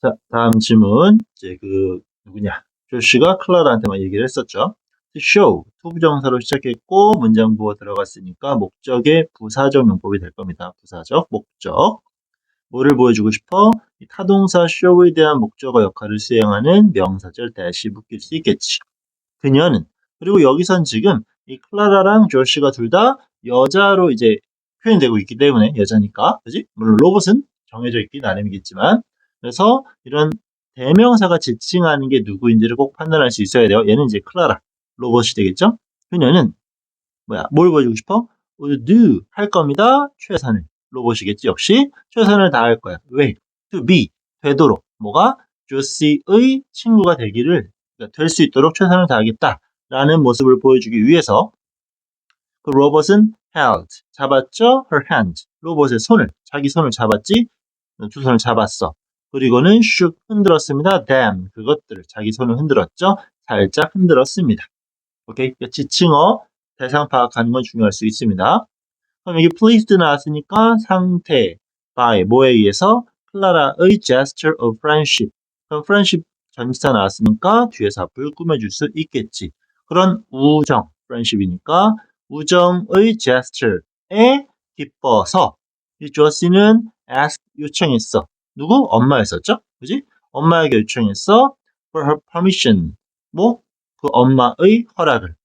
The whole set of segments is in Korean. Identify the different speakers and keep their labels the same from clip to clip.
Speaker 1: 자, 다음 질문. 이제 누구냐? 조시가 클라라한테 막 얘기를 했었죠. To show, 투부정사로 시작했고, 문장부가 들어갔으니까 목적의 부사적 용법이 될 겁니다. 부사적, 목적. 뭐를 보여주고 싶어? 이 타동사 show에 대한 목적어 역할을 수행하는 명사절 대시 묶일 수 있겠지. 그녀는. 그리고 여기선 지금 이 클라라랑 조시가 둘 다 여자로 이제 표현되고 있기 때문에 여자니까. 그지? 물론 로봇은 정해져 있긴 나름이겠지만. 그래서 이런 대명사가 지칭하는 게 누구인지를 꼭 판단할 수 있어야 돼요. 얘는 이제 클라라. 로봇이 되겠죠? 그녀는 뭘 보여주고 싶어? will do 할 겁니다. 최선을. 로봇이겠지. 역시 최선을 다할 거야. 왜? to be 되도록 뭐가 조시의 친구가 되기를 될 수 있도록 최선을 다하겠다라는 모습을 보여주기 위해서 그 로봇은 held 잡았죠. her hand 로봇의 손을 자기 손을 잡았지. 두 손을 잡았어. 그리고는 shook 흔들었습니다. them 그것들을 자기 손을 흔들었죠. 살짝 흔들었습니다. 오케이 지칭어 대상 파악하는 건 중요할 수 있습니다. 그럼 여기 pleased 나왔으니까 상태 by 뭐에 의해서 클라라의 gesture of friendship. 그럼 friendship 전치사 나왔으니까 뒤에서 앞을 꾸며줄 수 있겠지. 그런 우정 friendship이니까 우정의 gesture에 기뻐서 이 조시는 ask 요청했어. 누구? 엄마였었죠? 그지? 엄마에게 요청했어. for her permission. 그 엄마의 허락을.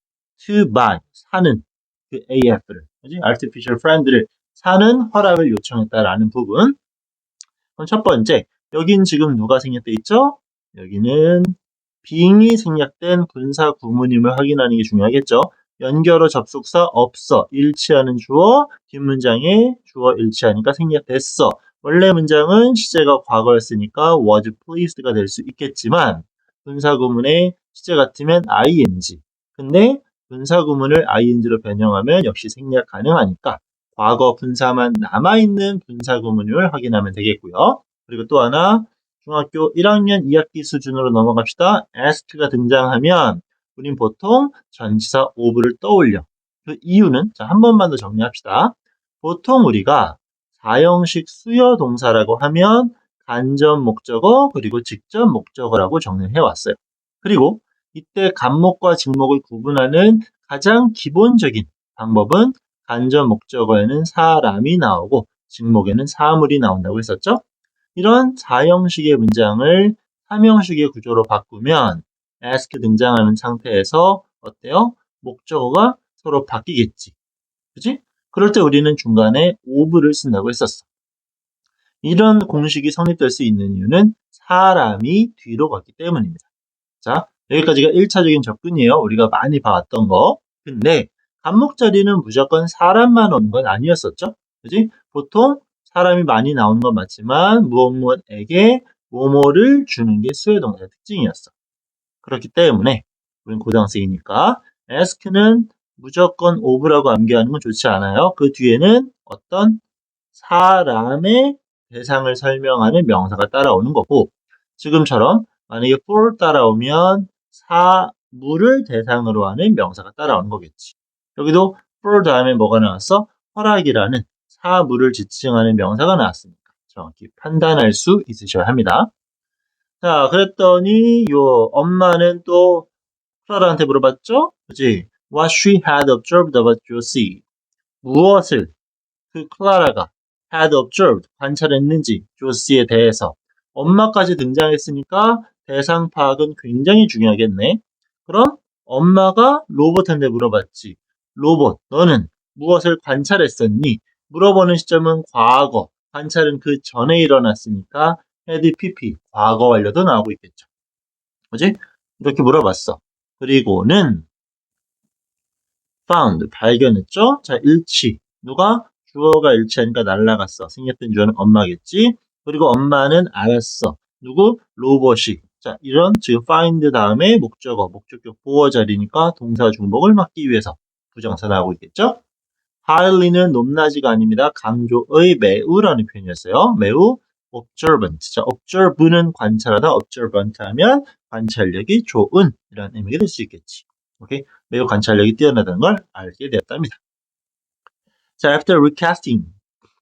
Speaker 1: to buy 사는 그 AF를, 그지? artificial friend를 사는 허락을 요청했다라는 부분. 그럼 첫 번째, 여긴 지금 누가 생략돼 있죠? 여기는 being이 생략된 분사 구문임을 확인하는 게 중요하겠죠. 연결어 접속사 없어, 일치하는 주어, 뒷문장에 주어 일치하니까 생략됐어. 원래 문장은 시제가 과거였으니까 was pleased가 될 수 있겠지만 분사 구문에 시제 같으면 ing. 근데 분사 구문을 ing로 변형하면 역시 생략 가능하니까 과거 분사만 남아있는 분사 구문을 확인하면 되겠고요. 그리고 또 하나 중학교 1학년 2학기 수준으로 넘어갑시다. ask가 등장하면 우린 보통 전치사 of를 떠올려. 그 이유는 한 번만 더 정리합시다. 보통 우리가 사형식 수여 동사라고 하면 간접 목적어 그리고 직접 목적어라고 정리해 왔어요. 그리고 이때 간목과 직목을 구분하는 가장 기본적인 방법은 간접 목적어에는 사람이 나오고 직목에는 사물이 나온다고 했었죠. 이런 4형식의 문장을 3형식의 구조로 바꾸면 ask 등장하는 상태에서 어때요? 목적어가 서로 바뀌겠지. 그치? 그럴 때 우리는 중간에 of를 쓴다고 했었어. 이런 공식이 성립될 수 있는 이유는 사람이 뒤로 갔기 때문입니다. 자, 여기까지가 1차적인 접근이에요. 우리가 많이 봐왔던 거. 근데 간목 자리는 무조건 사람만 오는 건 아니었었죠? 그지? 보통 사람이 많이 나오는 건 맞지만 무엇무엇에게 뭐뭐를 주는 게 수요동사의 특징이었어. 그렇기 때문에 우린 고등학생이니까 ask는 무조건 of라고 암기하는 건 좋지 않아요. 그 뒤에는 어떤 사람의 대상을 설명하는 명사가 따라오는 거고 지금처럼 만약에 for 따라오면 사물을 대상으로 하는 명사가 따라오는 거겠지. 여기도 for 다음에 뭐가 나왔어? 허락이라는 사물을 지칭하는 명사가 나왔으니까 정확히 판단할 수 있으셔야 합니다. 자, 그랬더니 요 엄마는 또 클라라한테 물어봤죠? 그치? What she had observed about Josie. 무엇을 그 클라라가 had observed, 관찰했는지 조시에 대해서 엄마까지 등장했으니까 대상 파악은 굉장히 중요하겠네. 그럼 엄마가 로봇한테 물어봤지. 로봇, 너는 무엇을 관찰했었니? 물어보는 시점은 과거, 관찰은 그 전에 일어났으니까 had pp, 과거 완료도 나오고 있겠죠. 그지? 이렇게 물어봤어. 그리고는 found, 발견했죠? 자, 일치. 누가? 주어가 일치하니까 날라갔어. 생략된 주어는 엄마겠지. 그리고 엄마는 알았어. 누구? 로봇이. 자, 이런 지금 find 다음에 목적어, 목적격 보어 자리니까 동사 중복을 막기 위해서 부정사 나오고 있겠죠? highly는 높낮이가 아닙니다. 강조의 매우라는 표현이었어요. 매우 observant. 자, observe는 관찰하다, observant 하면 관찰력이 좋은 이런 의미가 될 수 있겠지. 오케이? 매우 관찰력이 뛰어나다는 걸 알게 되었답니다. 자, after recasting.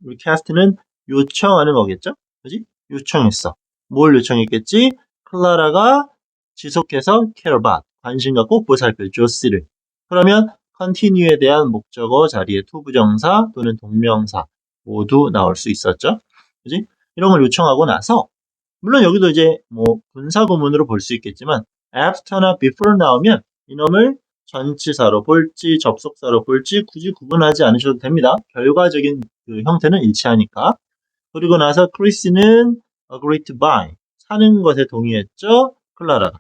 Speaker 1: recast는 요청하는 거겠죠? 그지? 요청했어. 뭘 요청했겠지? 클라라가 지속해서 care about, 관심 갖고 보살필 조시를. 그러면 continue에 대한 목적어 자리에 to 부정사 또는 동명사 모두 나올 수 있었죠. 그지? 이런 걸 요청하고 나서 물론 여기도 이제 뭐 분사구문으로 볼 수 있겠지만 after나 before 나오면 이놈을 전치사로 볼지 접속사로 볼지 굳이 구분하지 않으셔도 됩니다. 결과적인 그 형태는 일치하니까. 그리고 나서 크리스는 agree to buy, 사는 것에 동의했죠. 클라라가.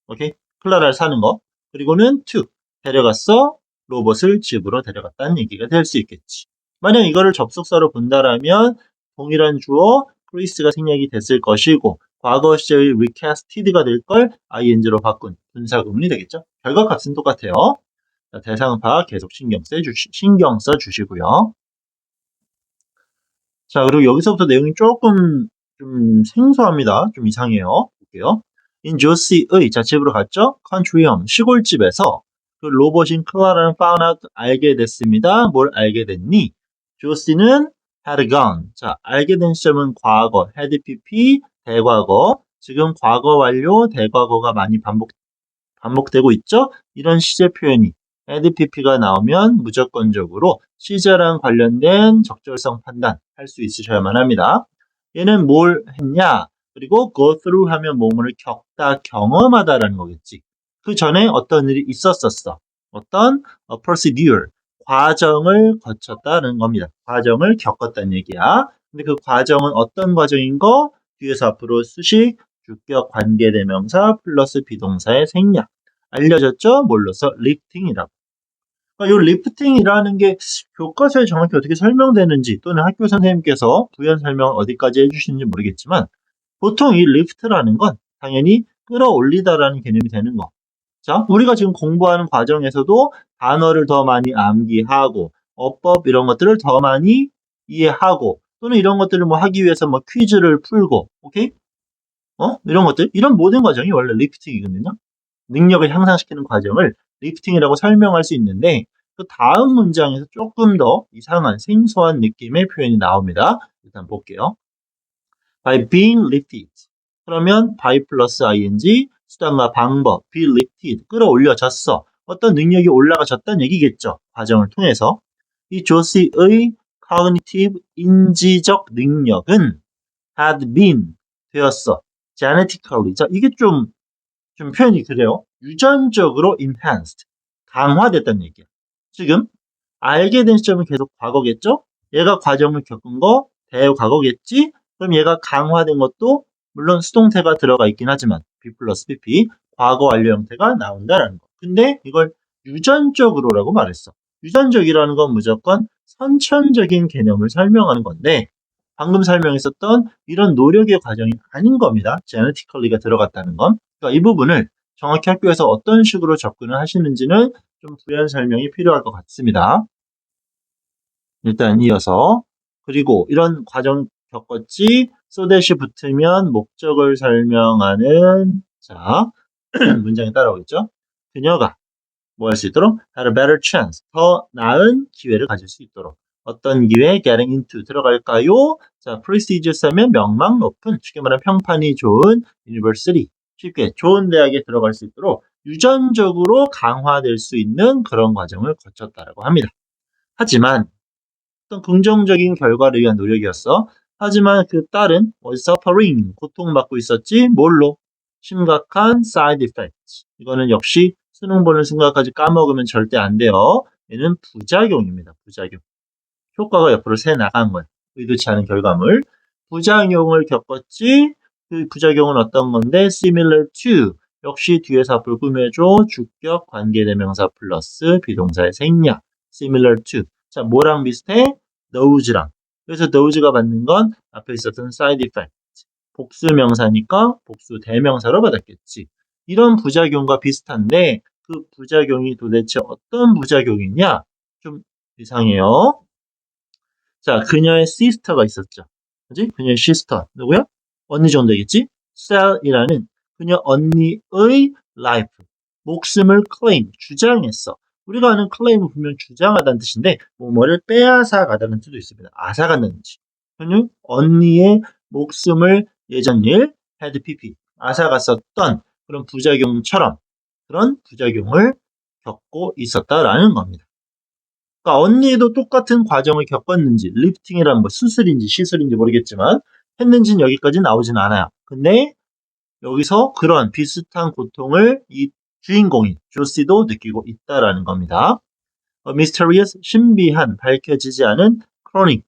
Speaker 1: 오케이? 클라라를 사는 거. 그리고는 to, 데려갔어. 로봇을 집으로 데려갔다는 얘기가 될 수 있겠지. 만약 이거를 접속사로 본다라면 동일한 주어 크리스가 생략이 됐을 것이고 과거 시제의 recasted가 될 걸 ing로 바꾼 분사구문이 되겠죠. 결과값은 똑같아요. 자, 대상 파악 계속 신경 써 주시고요. 자, 그리고 여기서부터 내용이 조금 좀 생소합니다. 좀 이상해요. 볼게요. In 조시의, 자, 집으로 갔죠? country home, 시골집에서 그 로봇인 클라라는 found out, 알게 됐습니다. 뭘 알게 됐니? 조시는 had gone. 자, 알게 된 시점은 과거, had pp, 대과거. 지금 과거 완료, 대과거가 많이 반복되고 있죠? 이런 시제 표현이 had pp가 나오면 무조건적으로 시제랑 관련된 적절성 판단 할 수 있으셔야만 합니다. 얘는 뭘 했냐? 그리고 go through 하면 뭐뭐를 겪다, 경험하다라는 거겠지. 그 전에 어떤 일이 있었었어. 어떤 procedure, 과정을 거쳤다는 겁니다. 과정을 겪었다는 얘기야. 근데 그 과정은 어떤 과정인 거? 뒤에서 앞으로 수식, 주격, 관계대명사 플러스 비동사의 생략. 알려졌죠? 뭘로서? 리프팅이라고. 그러니까 이 리프팅이라는 게 교과서에 정확히 어떻게 설명되는지 또는 학교 선생님께서 부연 설명을 어디까지 해주시는지 모르겠지만 보통 이 리프트라는 건 당연히 끌어올리다라는 개념이 되는 거. 자, 우리가 지금 공부하는 과정에서도 단어를 더 많이 암기하고 어법 이런 것들을 더 많이 이해하고 또는 이런 것들을 뭐 하기 위해서 뭐 퀴즈를 풀고, 오케이? 이런 것들, 이런 모든 과정이 원래 리프팅이거든요. 능력을 향상시키는 과정을 리프팅이라고 설명할 수 있는데 그 다음 문장에서 조금 더 이상한 생소한 느낌의 표현이 나옵니다. 일단 볼게요. by being lifted. 그러면 by 플러스 ing, 수단과 방법, be lifted, 끌어올려졌어. 어떤 능력이 올라가졌다는 얘기겠죠. 과정을 통해서. 이 조시의 cognitive, 인지적 능력은 had been, 되었어. genetically. 자, 이게 좀 표현이 그래요. 유전적으로 enhanced, 강화됐다는 얘기야. 지금 알게 된 시점은 계속 과거겠죠? 얘가 과정을 겪은 거 대과거겠지? 그럼 얘가 강화된 것도 물론 수동태가 들어가 있긴 하지만 be 플러스 pp, 과거 완료 형태가 나온다는 거. 근데 이걸 유전적으로라고 말했어. 유전적이라는 건 무조건 선천적인 개념을 설명하는 건데 방금 설명했었던 이런 노력의 과정이 아닌 겁니다. genetically가 들어갔다는 건. 그러니까 이 부분을 정확히 학교에서 어떤 식으로 접근을 하시는지는 좀 부연 설명이 필요할 것 같습니다. 일단 이어서 그리고 이런 과정 겪었지 so that이 붙으면 목적을 설명하는 자 문장이 따라오겠죠. 그녀가 뭐 할 수 있도록 had a better chance, 더 나은 기회를 가질 수 있도록. 어떤 기회? getting into, 들어갈까요? 자, prestigious 하면 명망 높은, 쉽게 말하면 평판이 좋은 university, 쉽게 좋은 대학에 들어갈 수 있도록 유전적으로 강화될 수 있는 그런 과정을 거쳤다라고 합니다. 하지만 어떤 긍정적인 결과를 위한 노력이었어. 하지만 그 딸은 suffering, 고통받고 있었지. 뭘로? 심각한 side effects. 이거는 역시 수능 보는 순간까지 까먹으면 절대 안 돼요. 얘는 부작용입니다. 부작용. 효과가 옆으로 새 나간 거야. 의도치 않은 결과물. 부작용을 겪었지. 그 부작용은 어떤 건데? similar to. 역시 뒤에서 앞으로 꾸며줘. 주격, 관계대명사 플러스 비동사의 생략. similar to. 자, 뭐랑 비슷해? those랑. 그래서 those가 받는 건 앞에 있었던 side effect. 복수 명사니까 복수 대명사로 받았겠지. 이런 부작용과 비슷한데 그 부작용이 도대체 어떤 부작용이냐? 좀 이상해요. 자, 그녀의 시스터가 있었죠. 그지? 그녀의 시스터. 누구야? 언니 정도 되겠지? 셀이라는 그녀 언니의 라이프. 목숨을 claim, 주장했어. 우리가 아는 claim은 분명 주장하다는 뜻인데 뭐를 빼앗아 가다는 뜻도 있습니다. 앗아간다는 뜻. 그녀 언니의 목숨을 예전 일 had pp. 아사가 썼던 그런 부작용처럼 그런 부작용을 겪고 있었다라는 겁니다. 그러니까 언니도 똑같은 과정을 겪었는지, 리프팅이란 뭐 수술인지 시술인지 모르겠지만 했는지는 여기까지 나오진 않아요. 근데 여기서 그런 비슷한 고통을 이 주인공인 조시도 느끼고 있다라는 겁니다. mysterious, 신비한, 밝혀지지 않은 chronic,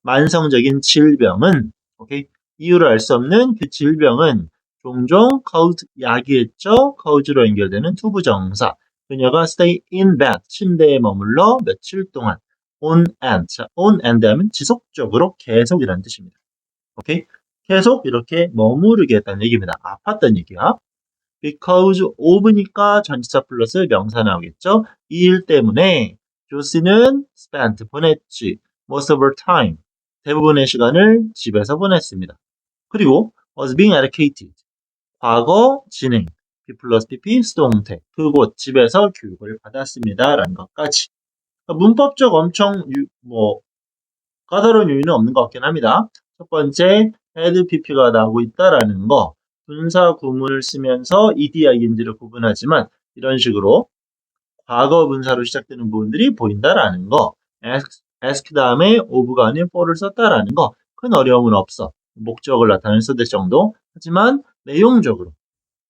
Speaker 1: 만성적인 질병은, 오케이? 이유를 알 수 없는 그 질병은 종종 cause, 약이했죠? cause로 연결되는 투부정사. 그녀가 stay in bed, 침대에 머물러 며칠 동안 on end, 자, on end 하면 지속적으로 계속이라는 뜻입니다. 오케이? 계속 이렇게 머무르게 했다는 얘기입니다. 아팠다는 얘기야. because of니까 전치사 플러스 명사 나오겠죠? 이 일 때문에 조시는 spent, 보냈지. most of her time, 대부분의 시간을 집에서 보냈습니다. 그리고 was being educated, 과거 진행, B 플러스 PP 수동태, 그곳 집에서 교육을 받았습니다. 라는 것까지. 그러니까 문법적 엄청 까다로운 요인은 없는 것 같긴 합니다. 첫 번째, had pp가 나오고 있다라는 거, 분사 구문을 쓰면서 ed, ing를 구분하지만 이런 식으로 과거 분사로 시작되는 부분들이 보인다라는 거, ask 다음에 of가 아닌 for를 썼다라는 거, 큰 어려움은 없어. 목적을 나타낼 수 있을 정도. 하지만 내용적으로,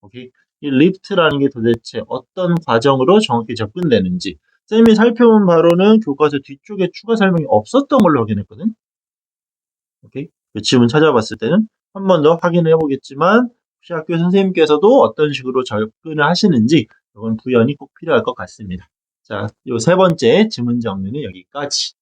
Speaker 1: 오케이? 이 lift라는 게 도대체 어떤 과정으로 정확히 접근되는지 쌤이 살펴본 바로는 교과서 뒤쪽에 추가 설명이 없었던 걸로 확인했거든. 오케이? 그 지문 찾아봤을 때는 한 번 더 확인해 보겠지만 혹시 학교 선생님께서도 어떤 식으로 접근을 하시는지 이건 구현이 꼭 필요할 것 같습니다. 자, 요 세 번째 지문 정리는 여기까지.